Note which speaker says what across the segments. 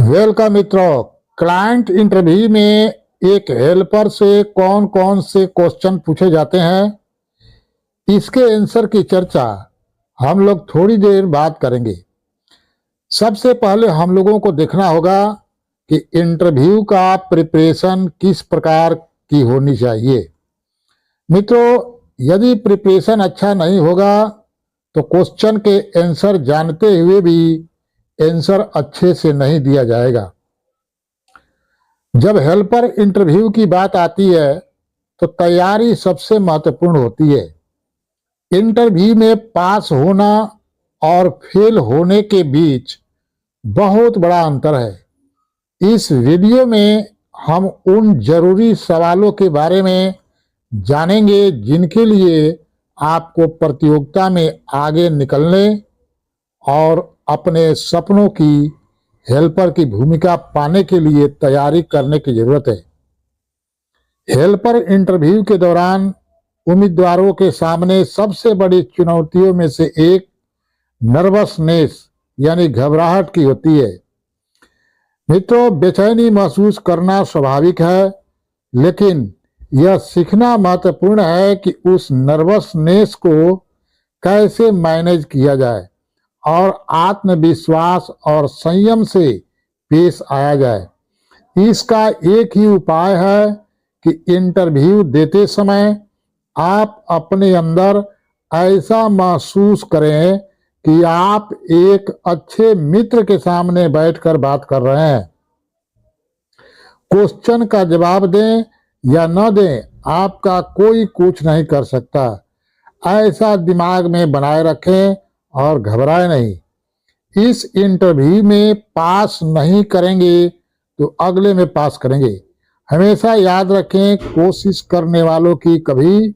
Speaker 1: Welcome मित्रों। Client interview में एक हेल्पर से कौन कौन से क्वेश्चन पूछे जाते हैं, इसके आंसर की चर्चा हम लोग थोड़ी देर बाद करेंगे। सबसे पहले हम लोगों को देखना होगा कि इंटरव्यू का प्रिपरेशन किस प्रकार की होनी चाहिए। मित्रों, यदि प्रिपरेशन अच्छा नहीं होगा तो क्वेश्चन के आंसर जानते हुए भी आंसर अच्छे से नहीं दिया जाएगा। जब हेल्पर इंटरव्यू की बात आती है तो तैयारी सबसे महत्वपूर्ण होती है। इंटरव्यू में पास होना और फेल होने के बीच बहुत बड़ा अंतर है। इस वीडियो में हम उन जरूरी सवालों के बारे में जानेंगे जिनके लिए आपको प्रतियोगिता में आगे निकलने और अपने सपनों की हेल्पर की भूमिका पाने के लिए तैयारी करने की जरूरत है। हेल्पर इंटरव्यू के दौरान उम्मीदवारों के सामने सबसे बड़ी चुनौतियों में से एक नर्वसनेस यानी घबराहट की होती है। मित्रों, बेचैनी महसूस करना स्वाभाविक है, लेकिन यह सीखना महत्वपूर्ण है कि उस नर्वसनेस को कैसे मैनेज किया जाए और आत्मविश्वास और संयम से पेश आया जाए। इसका एक ही उपाय है कि इंटरव्यू देते समय आप अपने अंदर ऐसा महसूस करें कि आप एक अच्छे मित्र के सामने बैठकर बात कर रहे हैं। क्वेश्चन का जवाब दें या न दें, आपका कोई कुछ नहीं कर सकता। ऐसा दिमाग में बनाए रखें और घबराए नहीं। इस इंटरव्यू में पास नहीं करेंगे तो अगले में पास करेंगे। हमेशा याद रखें, कोशिश करने वालों की कभी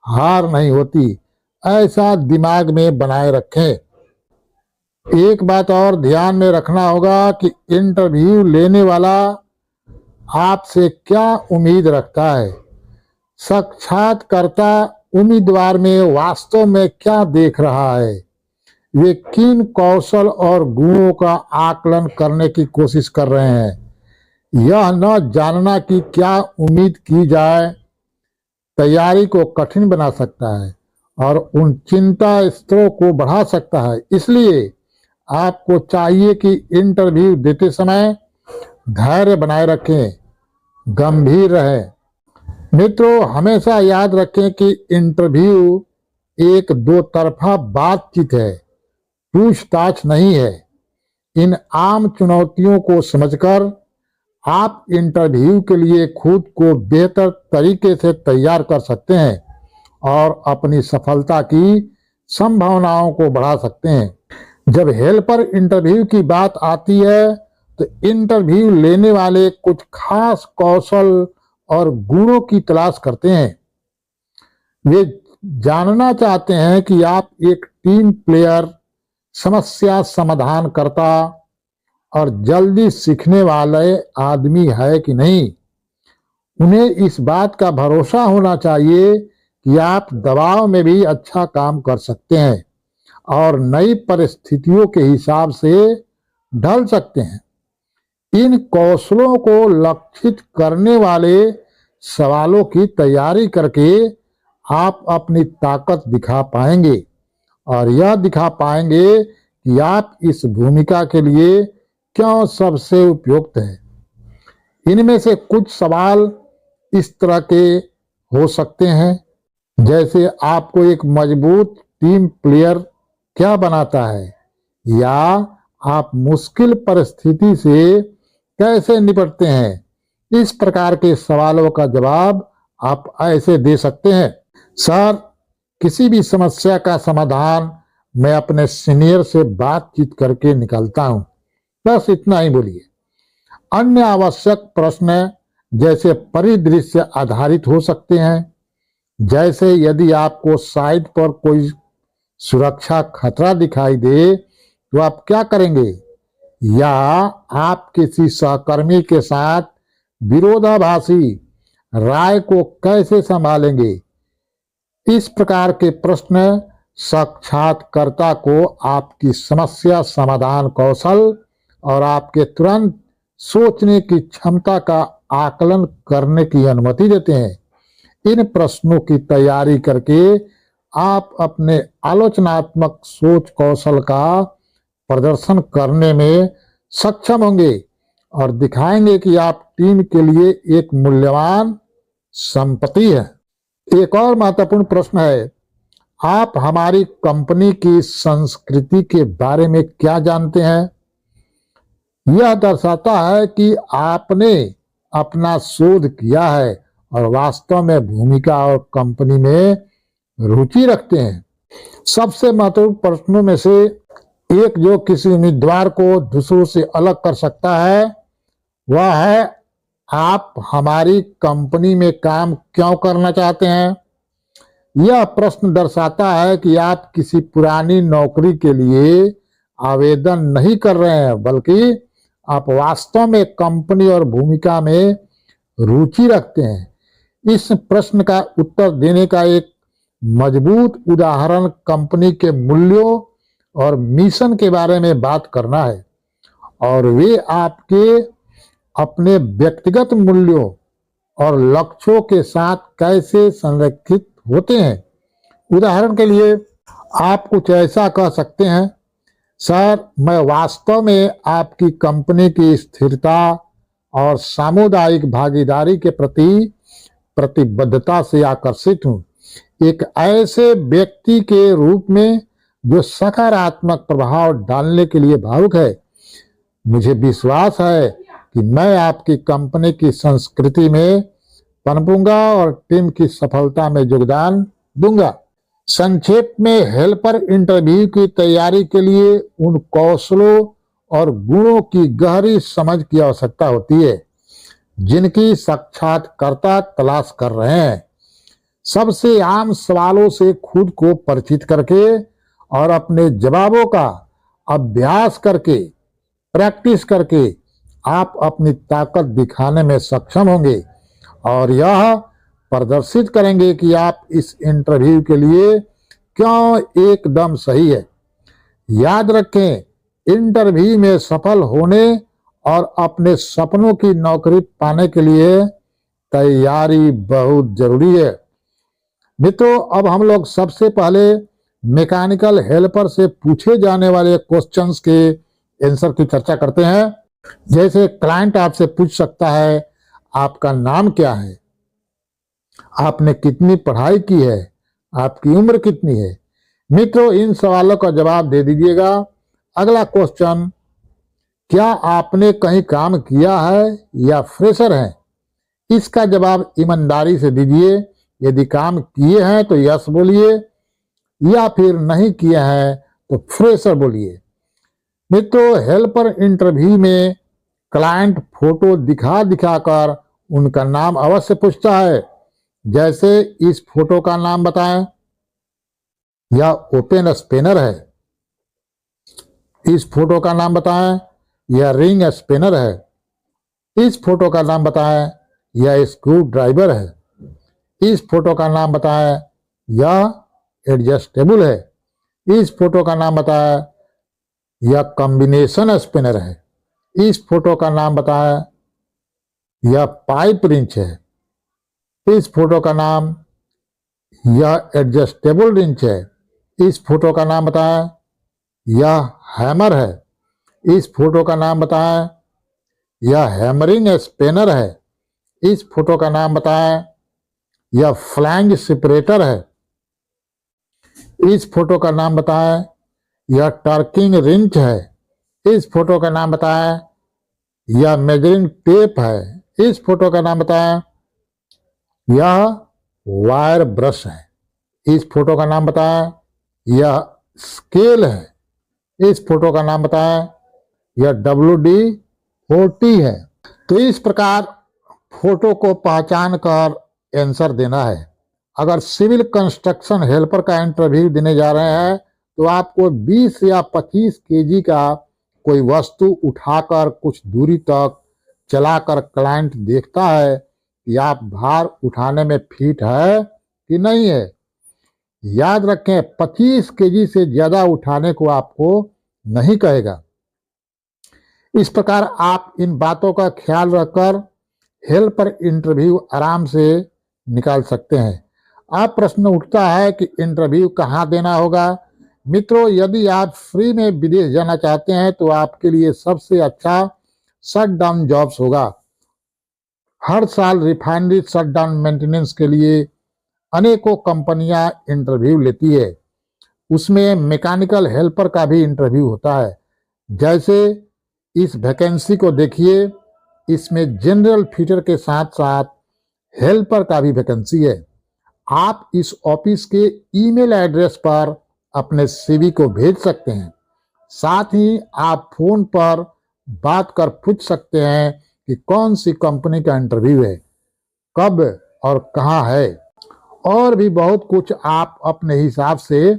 Speaker 1: हार नहीं होती। ऐसा दिमाग में बनाए रखें। एक बात और ध्यान में रखना होगा कि इंटरव्यू लेने वाला आपसे क्या उम्मीद रखता है। साक्षात्कारकर्ता उम्मीदवार में वास्तव में क्या देख रहा है, वे किन कौशल और गुणों का आकलन करने की कोशिश कर रहे हैं। यह न जानना कि क्या उम्मीद की जाए तैयारी को कठिन बना सकता है और उन चिंता स्तरों को बढ़ा सकता है। इसलिए आपको चाहिए कि इंटरव्यू देते समय धैर्य बनाए रखें, गंभीर रहें। मित्रों, हमेशा याद रखें कि इंटरव्यू एक दो तरफा बातचीत है, पूछताछ नहीं है। इन आम चुनौतियों को समझकर आप इंटरव्यू के लिए खुद को बेहतर तरीके से तैयार कर सकते हैं और अपनी सफलता की संभावनाओं को बढ़ा सकते हैं। जब हेल्पर इंटरव्यू की बात आती है तो इंटरव्यू लेने वाले कुछ खास कौशल और गुणों की तलाश करते हैं। वे जानना चाहते हैं कि आप एक टीम प्लेयर, समस्या समाधान करता और जल्दी सीखने वाले आदमी है कि नहीं। उन्हें इस बात का भरोसा होना चाहिए कि आप दबाव में भी अच्छा काम कर सकते हैं और नई परिस्थितियों के हिसाब से ढल सकते हैं। इन कौशलों को लक्षित करने वाले सवालों की तैयारी करके आप अपनी ताकत दिखा पाएंगे और यह दिखा पाएंगे कि आप इस भूमिका के लिए क्यों सबसे उपयुक्त हैं। इनमें से कुछ सवाल इस तरह के हो सकते हैं, जैसे आपको एक मजबूत टीम प्लेयर क्या बनाता है, या आप मुश्किल परिस्थिति से कैसे निपटते हैं। इस प्रकार के सवालों का जवाब आप ऐसे दे सकते हैं: सर, किसी भी समस्या का समाधान मैं अपने सीनियर से बातचीत करके निकालता हूं। बस इतना ही बोलिए। अन्य आवश्यक प्रश्न जैसे परिदृश्य आधारित हो सकते हैं, जैसे यदि आपको साइट पर कोई सुरक्षा खतरा दिखाई दे तो आप क्या करेंगे, या आप किसी सहकर्मी के साथ विरोधाभासी राय को कैसे संभालेंगे। इस प्रकार के प्रश्न साक्षात्कारकर्ता को आपकी समस्या समाधान कौशल और आपके तुरंत सोचने की क्षमता का आकलन करने की अनुमति देते हैं। इन प्रश्नों की तैयारी करके आप अपने आलोचनात्मक सोच कौशल का प्रदर्शन करने में सक्षम होंगे और दिखाएंगे कि आप टीम के लिए एक मूल्यवान संपत्ति है। एक और महत्वपूर्ण प्रश्न है, आप हमारी कंपनी की संस्कृति के बारे में क्या जानते हैं? यह दर्शाता है कि आपने अपना शोध किया है और वास्तव में भूमिका और कंपनी में रुचि रखते हैं। सबसे महत्वपूर्ण प्रश्नों में से एक जो किसी उम्मीदवार को दूसरों से अलग कर सकता है वह है, आप हमारी कंपनी में काम क्यों करना चाहते हैं? यह प्रश्न दर्शाता है कि आप किसी पुरानी नौकरी के लिए आवेदन नहीं कर रहे हैं, बल्कि आप वास्तव में कंपनी और भूमिका में रुचि रखते हैं। इस प्रश्न का उत्तर देने का एक मजबूत उदाहरण कंपनी के मूल्यों और मिशन के बारे में बात करना है और वे आपके अपने व्यक्तिगत मूल्यों और लक्ष्यों के साथ कैसे संरेखित होते हैं। उदाहरण के लिए आप कुछ ऐसा कह सकते हैं, सर, मैं वास्तव में आपकी कंपनी की स्थिरता और सामुदायिक भागीदारी के प्रति प्रतिबद्धता से आकर्षित हूँ। एक ऐसे व्यक्ति के रूप में जो सकारात्मक प्रभाव डालने के लिए भावुक है। मुझे विश्वास है कि मैं आपकी कंपनी की संस्कृति में पनपूंगा और टीम की सफलता में योगदान दूंगा। संक्षेप में, हेल्पर इंटरव्यू की तैयारी के लिए उन कौशलों और गुणों की गहरी समझ की आवश्यकता होती है जिनकी साक्षात्कारकर्ता तलाश कर रहे हैं। सबसे आम सवालों से खुद को परिचित करके और अपने जवाबों का अभ्यास करके, प्रैक्टिस करके आप अपनी ताकत दिखाने में सक्षम होंगे और यह प्रदर्शित करेंगे कि आप इस इंटरव्यू के लिए क्यों एकदम सही है। याद रखें, इंटरव्यू में सफल होने और अपने सपनों की नौकरी पाने के लिए तैयारी बहुत जरूरी है। मित्रों, अब हम लोग सबसे पहले मैकेनिकल हेल्पर से पूछे जाने वाले क्वेश्चंस के आंसर की चर्चा करते हैं। जैसे क्लाइंट आपसे पूछ सकता है, आपका नाम क्या है, आपने कितनी पढ़ाई की है, आपकी उम्र कितनी है। मित्रों, इन सवालों का जवाब दे दीजिएगा। अगला क्वेश्चन, क्या आपने कहीं काम किया है या फ्रेशर हैं? इसका जवाब ईमानदारी से दीजिए। यदि काम किए हैं तो यस बोलिए, या फिर नहीं किए हैं तो फ्रेशर बोलिए। मित्रों, हेल्पर इंटरव्यू में क्लाइंट फोटो दिखा दिखाकर उनका नाम अवश्य पूछता है। जैसे इस फोटो का नाम बताएं, यह ओपन स्पिनर है। इस फोटो का नाम बताएं, यह रिंग स्पिनर है। इस फोटो का नाम बताएं, यह स्क्रू ड्राइवर है। इस फोटो का नाम बताएं, यह एडजस्टेबल है। इस फोटो का नाम बताएं, यह कॉम्बिनेशन स्पिनर है। इस फोटो का नाम बताएं, यह पाइप रिंच है। इस फोटो का नाम, यह एडजस्टेबल रिंच है। इस फोटो का नाम बताएं, यह हैमर है। इस फोटो का नाम बताएं, यह हैमरिंग स्पिनर है। इस फोटो का नाम बताएं, यह फ्लैंज सेपरेटर है। इस फोटो का नाम बताएं, यह टर्किंग रिंच है। इस फोटो का नाम बताएं, यह मेजरिंग टेप है। इस फोटो का नाम बताएं, यह वायर ब्रश है। इस फोटो का नाम बताएं, यह स्केल है। इस फोटो का नाम बताएं, यह WD-40 है। तो इस प्रकार फोटो को पहचान कर आंसर देना है। अगर सिविल कंस्ट्रक्शन हेल्पर का इंटरव्यू देने जा रहे हैं तो आपको 20 या 25 केजी का कोई वस्तु उठाकर कुछ दूरी तक चलाकर क्लाइंट देखता है कि आप भार उठाने में फिट है कि नहीं है। याद रखें, 25 केजी से ज्यादा उठाने को आपको नहीं कहेगा। इस प्रकार आप इन बातों का ख्याल रखकर हेल्पर इंटरव्यू आराम से निकाल सकते हैं। अब प्रश्न उठता है कि इंटरव्यू कहाँ देना होगा। मित्रों, यदि आप फ्री में विदेश जाना चाहते हैं तो आपके लिए सबसे अच्छा शटडाउन जॉब्स होगा। हर साल रिफाइनरी शटडाउन मेंटेनेंस के लिए अनेकों कंपनियां इंटरव्यू लेती है। उसमें मैकेनिकल हेल्पर का भी इंटरव्यू होता है। जैसे इस वैकेंसी को देखिए, इसमें जनरल फिटर के साथ साथ हेल्पर का भी वैकेंसी है। आप इस ऑफिस के ईमेल एड्रेस पर अपने सीवी को भेज सकते हैं। साथ ही आप फोन पर बात कर पूछ सकते हैं कि कौन सी कंपनी का इंटरव्यू है, कब और कहाँ है। और भी बहुत कुछ आप अपने हिसाब से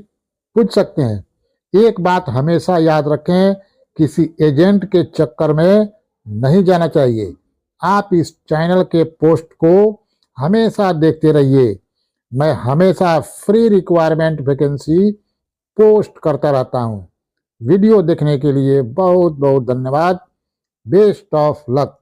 Speaker 1: पूछ सकते हैं। एक बात हमेशा याद रखें, किसी एजेंट के चक्कर में नहीं जाना चाहिए। आप इस चैनल के पोस्ट को हमेशा देखते रहिए। मैं हमेशा फ्री रिक्वायरमेंट वैकेंसी पोस्ट करता रहता हूँ। वीडियो देखने के लिए बहुत बहुत धन्यवाद। Best of luck.